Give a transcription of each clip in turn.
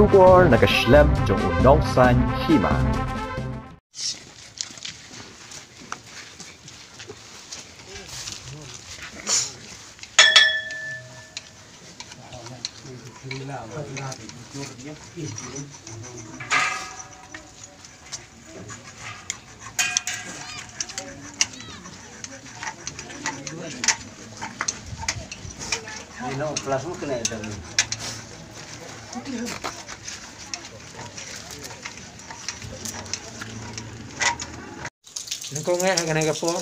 Tuklar nakaslem jong unong san Hima. Ini kelas mu kena itu. Niko ngai hagan haga po.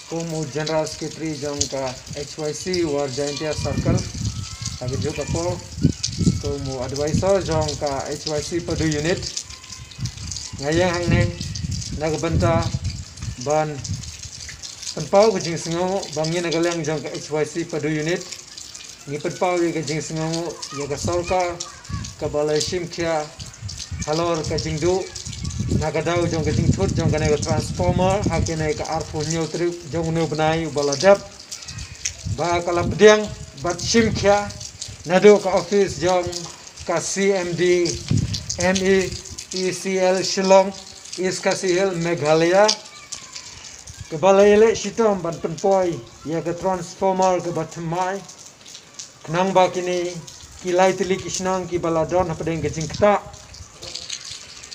Kumu General Secretary jong ka HYC War Giantia Circle. Haga juga po. Kumu advisor jong ka HYC Padu Unit. Ngayang hang neng nagbanta ban penpau ke jing singo bangin nagalang jong ka HYC Padu Unit. Ni penpau ye ke jing singo ye ka solka ka balai shimkia halor ka jingdu nagadau jong ka jing thut jong ka ne transformer hakene ka arfu nyo trip jong no banai baladap ba kala pediang bat shimkia nado ka office jong ka CMD MEECL Shnong is kasihel Meghalaya ke balai le sitom ban penpoi ye ka transformer ke batmai kenang ba kini kilai tilik Shnong ki baladon hapedeng ke jing kta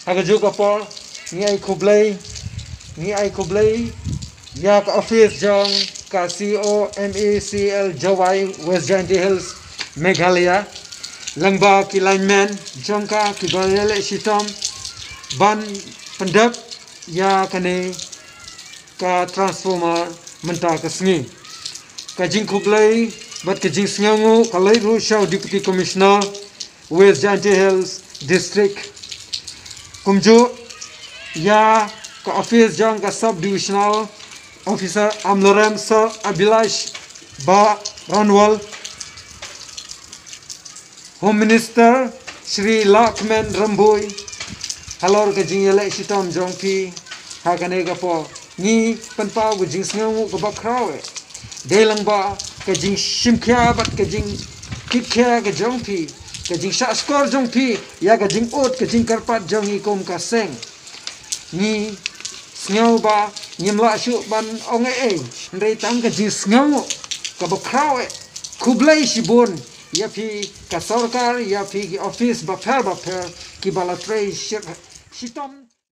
aga juga por ni ai kublai ya ka office jong ka COMECL Jawai West Giant Hills Meghalaya langba ki lineman jong ka ki balele sitom ban pendap ya kane ka transformer mentah ke sengi ka jing kublai bat ke jing sengangu ka lai ru shau deputy commissioner West Giant Hills district kumju ya ka office jong ka sub divisional officer Amlorem Sir Abhilash ba Ranwal Home Minister Shri Lakman Ramboy halor ka jing yele sitom jong pi ha kane ka po ni penpau ka jing sngamu ka bakrawe delang ba ka jing shimkhya bat ka jing kitkhya ka jong pi ka jing sha skor jong pi ya ka jing ot ka jing karpat jong i kom ka seng ni sngaw ba nyimla shu ban ong e ndai tang ka jing sngamu ka bakrawe kublai shibun ya pi ka sarkar ya pi ki office ba pher ki balatrei shitom